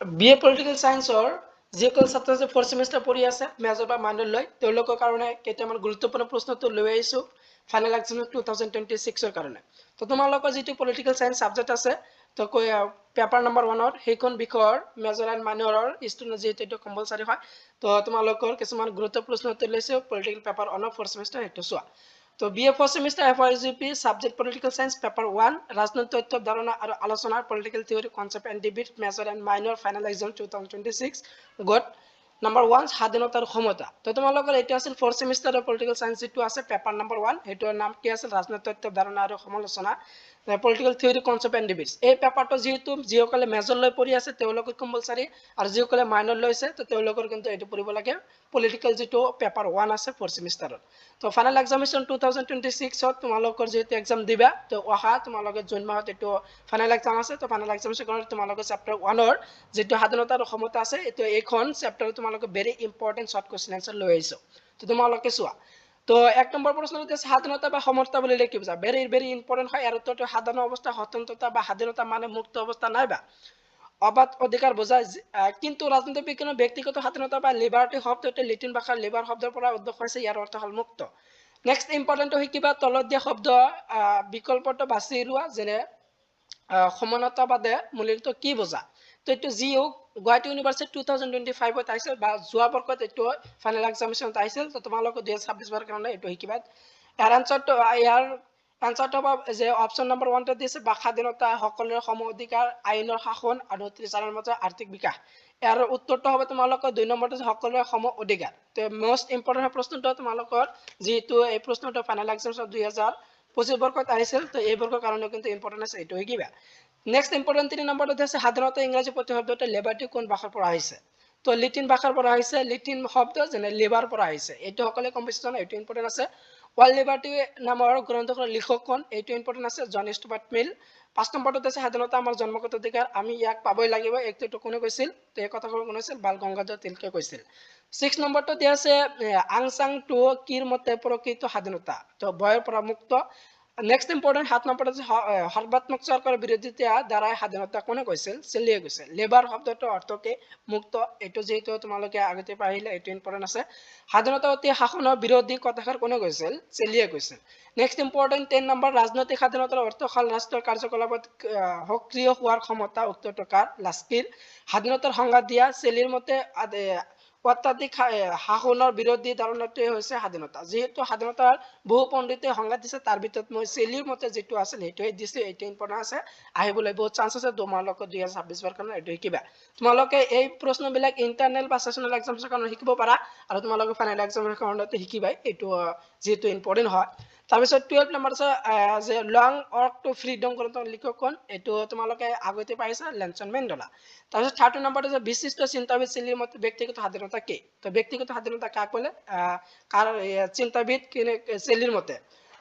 BA political সায়েন্সৰ যিসকল ছাত্ৰ ছাত্ৰী 4th সেমিষ্টাৰ পঢ়ি আছে মেজৰ বা মাইনৰ লৈ তেওঁলোকৰ কাৰণে কেইটামান গুৰুত্বপূৰ্ণ প্ৰশ্নটো লৈ আহিছো ফাইনেল এক্সাম 2026 ৰ কাৰণে তো তোমালোকৰ যিটো পলিটিক্যাল সায়েন্স সাবজেক্ট আছে তো পেপাৰ নম্বৰ 1 ৰ সেইখন বিষয়ৰ মেজৰ এণ্ড মাইনৰৰ ষ্টুডেণ্ট যিহেতু এইটো কম্পালসাৰী হয় তো তোমালোকৰ কিছুমান গুৰুত্বপূৰ্ণ প্ৰশ্নটো লৈছো পলিটিক্যাল পেপাৰ 1 ৰ 4th সেমিষ্টাৰ সেইটো চোৱা তো BA 4th semester FYGP subject political science paper 1 ৰাজনৈতিক তথ্য ধাৰণা আৰু আলোচনা political theory concept and debate major and minor final exam 2026 gut number 1 স্বাধীনতা আৰু সমতা তো তোমালোকৰ এটা আছিল 4th সেমিষ্টাৰৰ পলিটিক্যাল সায়েন্স যেটো আছে পেপাৰ নম্বৰ 1 হেটোৰ নাম কি আছিল ৰাজনৈতিক তথ্য ধাৰণা আৰু সমালোচনা political theory concept and debates এই পেপাৰটো যেহেতু যিসকলে মেজৰ লৈ পঢ়ি আছে তেওঁলোকৰ কম্পালসাৰী আৰু যিসকলে মাইনৰ লৈছে তো তেওঁলোকৰ কিন্তু এটো পঢ়িব লাগে পলিটিক্যাল যেটো পেপাৰ 1 আছে 4th সেমিষ্টাৰৰ তো ফাইনেল এক্সামিনেশন 2026 ত তোমালোকৰ যেটো এক্সাম দিবা তো অহা তোমালোকৰ জুন মাহত এটো ফাইনেল এক্সাম আছে তো ফাইনেল এক্সামিনেশন তোমালোকৰ চেপ্টাৰ 1 ৰ যেটো স্বাধীনতা আৰু সমতা আছে এটো এইখন চেপ্টাৰ তোমালোকৰ very important short question answer লৈ আহিছো তো তোমালোকে চোৱা তো এক নম্বৰ প্ৰশ্নটো স্বাধীনতা বা সমতা বুলিলে কি বুজা ভেৰি ইম্পৰ্টেন্ট হয় আৰু তো সাধাৰণ অৱস্থা স্বতন্ত্ৰতা বা স্বাধীনতা মানে মুক্ত অৱস্থা নাই বা অবাধ অধিকাৰ বোঝায় কিন্তু ৰাজনৈতিক বিজ্ঞানৰ ব্যক্তিগত স্বাধীনতা বা লিবাৰ্টি শব্দটো লেটিন ভাষাৰ লিবাৰ শব্দৰ পৰা উদ্ভৱ হৈছে ইয়াৰ অৰ্থ হ'ল মুক্ত নেক্সট ইম্পৰ্টেন্ট শিকিবা তলত দিয়া শব্দ বিকল্পটো বাছি লোৱা যেনে সমানতাবাদে মূলত কি বোঝা তো এটো জিও গুৱাহাটী ইউনিভাৰ্সিটি 2025 ত আহিছিল বা যোৱা বৰ্ষত এটো ফাইনেল এক্সামিনেশনত আহিছিল তো তোমালোক 2026 ৰ কাৰণে এটো শিকিবা ইয়াৰ আনসাৰটো বা যে অপশন নম্বৰ 1 তে দিছে বা স্বাধীনতা সকলোৰে সম অধিকাৰ আইনৰ শাসন আৰু ত্ৰিচাৰৰ মতে আৰ্থিক বিকাশ ইয়াৰ উত্তৰটো হবে তোমালোকৰ 2 নম্বৰতে সকলোৰে সম অধিকাৰ তো মোস্ট ইম্পৰ্টেন্ট প্ৰশ্নটো তোমালোকৰ যেটো এই প্ৰশ্নটো ফাইনেল এক্সামিনেশন 2025 বৰ্ষত আহিছিল তো এই বৰ্ষৰ কাৰণে কিন্তু ইম্পৰ্টেন্ট আছে এটো শিকিবা নেক্সট ইম্পৰ্টেন্ট 3 নম্বৰটো আছে স্বাধীনতা ইংৰাজী প্ৰতিশব্দটো লিবাৰ্টি কোন ভাষাৰ পৰা আহিছে তো লিটিন ভাষাৰ পৰা আহিছে লিটিন শব্দ যেনে লিভাৰ পৰা আহিছে এটো সকলে কম্পিটিশন এটো ইম্পৰ্টেন্ট আছে ওয়াৰ্ল্ড লিবাৰ্টি নামৰ গ্ৰন্থখনৰ লিখক কোন এটো ইম্পৰ্টেন্ট আছে জন ষ্টুৱাৰ্ট মিল 5 নম্বৰটো আছে স্বাধীনতা আমাৰ জন্মগত অধিকাৰ আমি ইয়াক পাবই লাগিব এইটো কোনে কৈছিল তো এই কথাটো কোনে কৈছিল বাল গংগাধৰ তিলকে কৈছিল 6 নম্বৰটো দিয়া আছে আং সাং টু কিৰ মতে প্ৰকৃত স্বাধীনতা তো ভয়ৰ পৰা মুক্ত নেক্সট ইম্পৰ্টেন্ট 7 নম্বৰটো আছে সৰ্বাত্মক চৰকাৰৰ বিৰোধিতা দ্বাৰা স্বাধীনতা কোনে কৈছিল চেলিয়ে কৈছিল লেবাৰ শব্দটো অৰ্থ কি মুক্ত এটো যেটো তোমালোকে আগতে পাহিলে এটো ইম্পৰ্টেন্ট আছে স্বাধীনতা অতি শাসনৰ বিৰোধী কথাষাৰ কোনে কৈছিল চেলিয়ে কৈছিল নেক্সট ইম্পৰ্টেন্ট 10 নম্বৰ ৰাজনৈতিক স্বাধীনতাৰ অৰ্থ হল ৰাষ্ট্ৰৰ কাৰ্যকলাপত সক্ৰিয় হোৱাৰ ক্ষমতা উক্ত কাৰ লাস্কিৰ স্বাধীনতাৰ সংজ্ঞা দিয়া চেলিৰ মতে অত্যাধিক শাসনৰ বিৰোধী ধাৰণাটোৱে হৈছে স্বাধীনতা যেহেতু স্বাধীনতাৰ বহু পণ্ডিতে সংজ্ঞা দিছে তাৰ ভিতৰত মই চেলিৰ মতে যেটো আছিল হেটোই দিছে এটো ইম্পৰ্টেন্ট আছে আহিবলৈ বহুত চান্স আছে তোমালোকৰ 2026 ৰ কাৰণে এটো শিকিবা তোমালোকে এই প্ৰশ্নবিলাক ইন্টাৰনেল বা সেশনাল এক্সামছৰ কাৰণে শিকিব পাৰা আৰু তোমালোকে ফাইনেল এক্সামৰ কাৰণে শিকিবাই এটো যেটো ইম্পৰ্টেন্ট হয় তাৰপিছত 12 নম্বৰ আছে যে লং ৱৰ্ক টু ফ্ৰীডম গ্ৰন্থৰ লিখক কোন এটো তোমালোকে আগতে পাইছা লেনচন মেণ্ডেলা তাৰপিছত 13 নম্বৰটো যে বিশিষ্ট চিন্তাবিদ চেলিৰ মতে ব্যক্তিগত স্বাধীনতা কি তো ব্যক্তিগত স্বাধীনতা কাক বলে কাৰ চিন্তাবিদ চেলিৰ মতে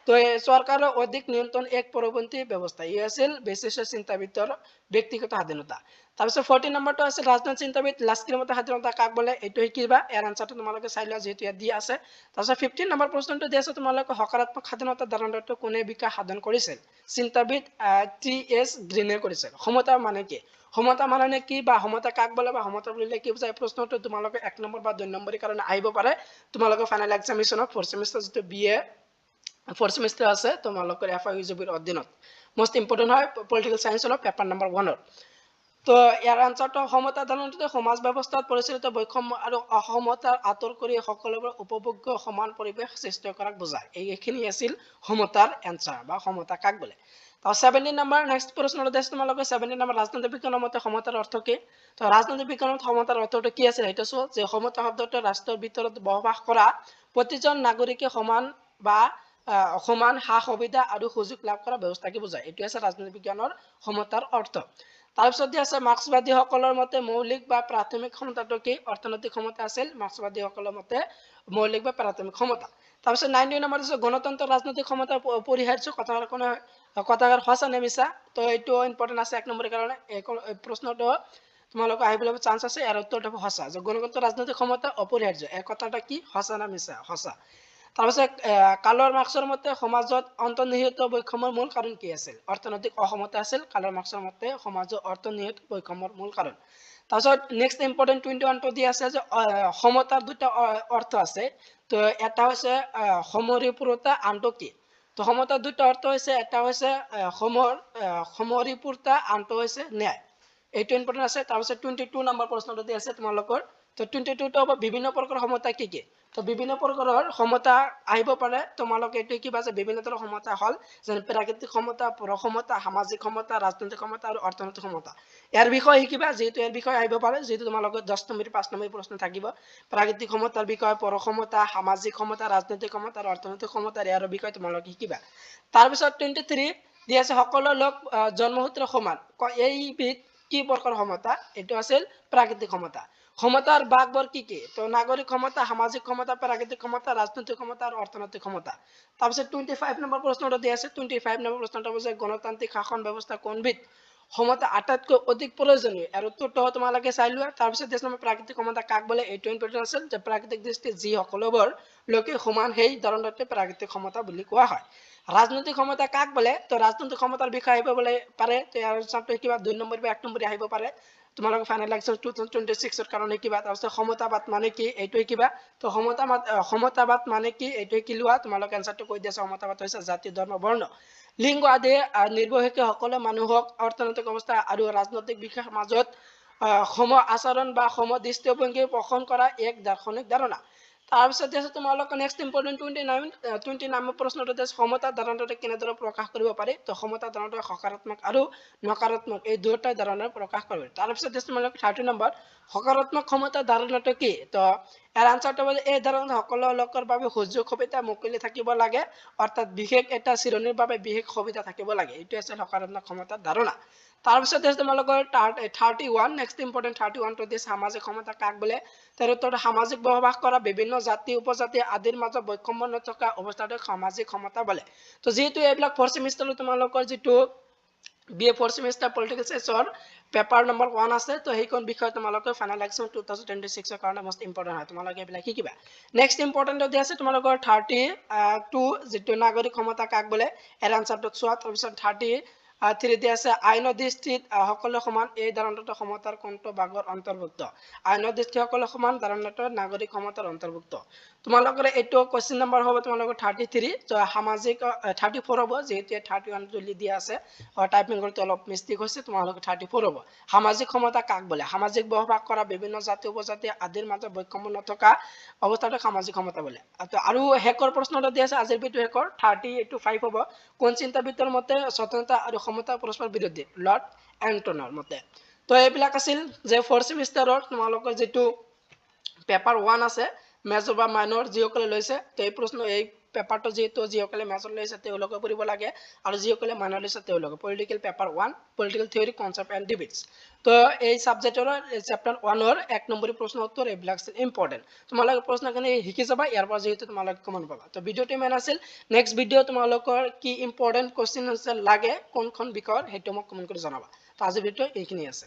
তো সৰকাৰেৰ অধিক নিয়ন্ত্ৰণ এক পৰবৰ্তী ব্যবস্থা ই আছিল বিশিষ্ট চিন্তাবিদৰ ব্যক্তিগত স্বাধীনতা তাৰপিছত 14 নম্বৰটো আছে ৰাজনৈতিক চিন্তাবিদ লাস্কিৰ মতে স্বাধীনতা কাক বলে এটো শিকিবা এৰ আনসাৰটো তোমালোকে চাই লোৱা যেটো ইয়াত দি আছে তাৰপিছত 15 নম্বৰ প্ৰশ্নটো দি আছে তোমালোকে সকাৰাত্মক স্বাধীনতা ধাৰণাটো কোনে বিকাশ সাধন কৰিছিল চিন্তাবিদ টি.এছ. গ্ৰীনে কৰিছিল সমতা মানে কি সমতা মানে কি বা সমতা কাক বলে বা সমতা বুলিলে কি বুজায় প্ৰশ্নটো তোমালোকে 1 নম্বৰ বা 2 নম্বৰৰ কাৰণে আহিব পাৰে তোমালোকে ফাইনেল এক্সামিনেশনত 4th সেমিষ্টাৰ যেটো বিএ 4th সেমিষ্টাৰ আছে তোমালোকৰ এফআইইউজিবিৰ অধীনত মোস্ট ইম্পৰ্টেন্ট হয় পলিটিক্যাল সায়েন্সৰ পেপাৰ নম্বৰ 1 ৰ তো ইয়াৰ আনসাৰটো সমতা ধাৰণাটো সমাজ ব্যৱস্থাত পৰিচালিত বৈষম্য আৰু অসমতাৰ আঁতৰ কৰি সকলোৰে উপভোগ্য সমান পৰিৱেশ সৃষ্টি কৰাক বুজায় এইখিনি আছিল সমতাৰ আনসাৰ বা সমতা কাক বলে তো 17 নম্বৰ নেক্সট প্ৰশ্নটো দেশ তোমালোকে 17 নম্বৰ ৰাজনৈতিক বিজ্ঞানৰ মতে সমতাৰ অৰ্থ কি তো ৰাজনৈতিক বিজ্ঞানত সমতাৰ অৰ্থটো কি আছে এটা চোৱা যে সমতা শব্দটো ৰাষ্ট্ৰৰ ভিতৰত বসবাস কৰা প্ৰতিজন নাগৰিকে সমান বা সমান সা সুবিধা আৰু সুযোগ লাভ কৰা ব্যৱস্থাকে বুজায় এটো আছে ৰাজনৈতিক বিজ্ঞানৰ সমতাৰ অৰ্থ তাৰপিছত আছে মাৰ্ক্সবাদী সকলৰ মতে মৌলিক বা প্ৰাথমিক ক্ষমতাটো কি অৰ্থনৈতিক ক্ষমতা আছিল মাৰ্ক্সবাদী সকলৰ মতে মৌলিক বা প্ৰাথমিক ক্ষমতা তাৰপিছত 9 নম্বৰ আছে গণতন্ত্ৰ ৰাজনৈতিক ক্ষমতা পৰিহাৰ্য কথাৰ সঁচা নে মিছা তো এটো ইম্পৰ্টেন্ট আছে 1 নম্বৰৰ কাৰণে এই প্ৰশ্নটো তোমালোকে আহিবলৈ চান্স আছে আৰু উত্তৰটো সঁচা যে গণতন্ত্ৰ ৰাজনৈতিক ক্ষমতা অপৰিহাৰ্য এই কথাটা কি সঁচা না মিছা সঁচা তাৰপিছত কালৰ মাৰ্ক্সৰ মতে সমাজত অন্তৰ্নিহিত বৈষম্যৰ মূল কাৰণ কি আছিল অৰ্থনৈতিক অসমতা আছিল কালৰ মাৰ্ক্সৰ মতে সমাজৰ অন্তৰ্নিহিত বৈষম্যৰ মূল কাৰণ তাৰপিছত নেক্সট ইম্পৰ্টেণ্ট 21টো দি আছে যে সমতাৰ দুটা অৰ্থ আছে তো এটা হৈছে সমৰিপূৰতা আনটো কি তো সমতাৰ দুটা অৰ্থ হৈছে এটা হৈছে সমৰিপূৰতা আনটো হৈছে ন্যায় এইটো ইম্পৰ্টেণ্ট আছে তাৰপিছত 22 নম্বৰ প্ৰশ্নটো দি আছে তোমালোকৰ তো 22টো হ'ব বিভিন্ন প্ৰকাৰৰ সমতা কি কি তো বিভিন্ন প্ৰকাৰৰ সমতা আহিব পাৰে তোমালোকে এইটো কিবা যে বিভিন্ন ধৰণৰ সমতা হল যেনে প্ৰাকৃতিক সমতা পৰ সমতা সামাজিক সমতা ৰাজনৈতিক সমতা আৰু অৰ্থনৈতিক সমতা ইয়াৰ বিষয়ে শিকিবা যেহেতু ইয়াৰ বিষয়ে আহিব পাৰে যেহেতু তোমালোকৰ 10 নম্বৰ 5 নম্বৰ প্ৰশ্ন থাকিব প্ৰাকৃতিক সমতাৰ বিষয়ে পৰ সমতা সামাজিক সমতা ৰাজনৈতিক সমতা আৰু অৰ্থনৈতিক সমতাৰ ইয়াৰ বিষয়ে তোমালোকে শিকিবা তাৰপিছত 23 দি আছে সকলো লোক জন্মসূত্ৰ সমান এইবিধ কি প্ৰকাৰৰ সমতা এইটো আছিল প্ৰাকৃতিক সমতা ক্ষমতাৰ ভাগবোৰ কি কি তো নাগৰিক ক্ষমতা সামাজিক ক্ষমতা প্ৰাকৃতিক ক্ষমতা ৰাজনৈতিক ক্ষমতা আৰু অৰ্থনৈতিক ক্ষমতা তাৰপিছত 25 নম্বৰ প্ৰশ্নটো দি আছে 25 নম্বৰ প্ৰশ্নটো হৈছে গণতান্ত্ৰিক শাসন ব্যৱস্থা কোনবিধ ক্ষমতা আটাইতকৈ অধিক প্ৰয়োজনীয় আৰু উত্তৰটো তোমালোকে চাই লোৱা তাৰপিছত 10 নম্বৰ প্ৰাকৃতিক ক্ষমতা কাক বোলে এইটো ইম্পৰ্টেণ্ট আছিল যে প্ৰাকৃতিক দৃষ্টিত যি সকলোবোৰ লোকে সমান সেই ধৰণতে প্ৰাকৃতিক ক্ষমতা বুলি কোৱা হয় ৰাজনৈতিক ক্ষমতা কাক বোলে তো ৰাজনৈতিক ক্ষমতাৰ বিষয়ে আহিব বোলে পাৰে তো ইয়াৰ চাপটো কিবা 2 নম্বৰ বা 1 নম্বৰ আহিব পাৰে তোমালোকে ফাইনেল এক্সাম 2026 ৰ কাৰণে কিবা তাৰপিছত সমতাবাদ মানে কি এইটোৱে কিবা তো সমতাবাদ মানে কি এইটোৱে কি লোৱা তোমালোকে এনসাৰটো কৈ দিছা সমতাবাদ হৈছে জাতি ধৰ্ম বৰ্ণ লিংগ আদি নিৰ্ভৰশীল সকলো মানুহক অৰ্থনৈতিক অৱস্থা আৰু ৰাজনৈতিক বিকাশৰ মাজত সম আচৰণ বা সম দৃষ্টিভংগী পোষণ কৰা এক দাৰ্শনিক ধাৰণা তাৰপিছত আছে তোমালোকৰ নেক্সট ইম্পৰ্টেণ্ট 29 নম্বৰ প্ৰশ্নটো আছে সমতা ধাৰণাটো কেনেদৰে প্ৰকাশ কৰিব পাৰি তো সমতা ধাৰণাটো সকাৰাত্মক আৰু নকাৰাত্মক এই দুটা ধাৰণা প্ৰকাশ কৰিব তাৰপিছত আছে তোমালোকৰ 30 নম্বৰ সকাৰাত্মক ক্ষমতা ধাৰণাটো কি তো এৰ আনসাৰটা বলে এই ধাৰণা সকলো লোকৰ বাবে সুযোগ সুবিধা মুকলি থাকিব লাগে অৰ্থাৎ বিশেষ এটা চিৰণীৰ বাবে বিশেষ সুবিধা থাকিব লাগে এইটো আছে সকাৰাত্মক ক্ষমতাৰ ধাৰণা তাৰপিছত আছে তোমালোকৰ 31 নেক্সট ইম্পৰ্টেণ্ট 31 টো দিছে সামাজিক ক্ষমতা কাক বোলে তাৰ উত্তৰটো সামাজিক বসবাস কৰা বিভিন্ন জাতি উপজাতি আদিৰ মাজত বৈষম্য নথকা অৱস্থাটোক সামাজিক ক্ষমতা বোলে তো যেহেতু এইবিলাক ফ'ৰ্থ সেমিষ্টাৰত তোমালোকৰ যেটো BA 4th semester political science paper number 1 আছে তো সেইখন বিষয় তোমালোকৰ ফাইনাল এক্সাম 2026 ৰ কাৰণে most important হয় তোমালোকে এইবিলাক শিকিবা নেক্সট ইম্পৰ্টেণ্ট দি আছে তোমালোকৰ 32 যেটো নাগৰিক ক্ষমতা কাক বোলে এৰ আনসাৰটো চোৱা তাৰপিছত 33 দি আছে আইনৰ দৃষ্টিত সকলো সমান এই ধাৰণাটো ক্ষমতাৰ কোনটো ভাগৰ অন্তৰ্ভুক্ত আইনৰ দৃষ্টিত সকলো সমান ধাৰণাটো নাগৰিক ক্ষমতাৰ অন্তৰ্ভুক্ত তোমালোকৰ এইটো কোৱেশ্চন নম্বৰ হ'ব তোমালোকৰ 33 তো সামাজিক 34 হ'ব যেহেতু 31 জলি দিয়া আছে টাইপিং করতে অলপ মিস্টেক হৈছে তোমালোকৰ 34 হ'ব সামাজিক ক্ষমতা কাক বোলে সামাজিক বসবাস কৰা বিভিন্ন জাতি উপজাতি আদিৰ মাজত বৈষম্য নথকা অৱস্থাটো সামাজিক ক্ষমতা বোলে আৰু হেকৰ প্ৰশ্নটো দি আছে আজিৰ ভিডিও হেকৰ 38 হ'ব কোন চিন্তাবিদৰ মতে স্বতন্ত্ৰতা আৰু সমতা পৰস্পৰ বিৰোধী লৰ্ড এন্টনৰ মতে তো এইবিলাক আছিল যে 4th সেমিষ্টাৰৰ তোমালোকৰ যেটো পেপাৰ 1 আছে মেজৰ বা মাইনৰ যিসকলে লৈছে তো এই প্ৰশ্ন এই পেপাৰটো যেহেতু যিসকলে মেজৰ লৈছে তেওঁলোকে পঢ়িব লাগে আৰু যিসকলে মাইনৰ লৈছে তেওঁলোকে political paper 1 political theory concept and debates তো এই সাবজেক্টৰ চেপ্টাৰ 1 ৰ 1 নম্বৰ প্ৰশ্ন উত্তৰ এইবিলাক ইম্পৰ্টেন্ট তোমালোকে প্ৰশ্নখিনি শিকি যাবা ইয়াৰ পৰা যেহেতু তোমালোকে কমন পাবা তো ভিডিওটো ইমান আছিল নেক্সট ভিডিও তোমালোকৰ কি ইম্পৰ্টেন্ট কোৱেশ্চন আনসাৰ লাগে কোনখন বিষয়ৰ হেতু মোক কমেন্ট কৰি জনাবা তো আজি ভিডিও এইখিনি আছে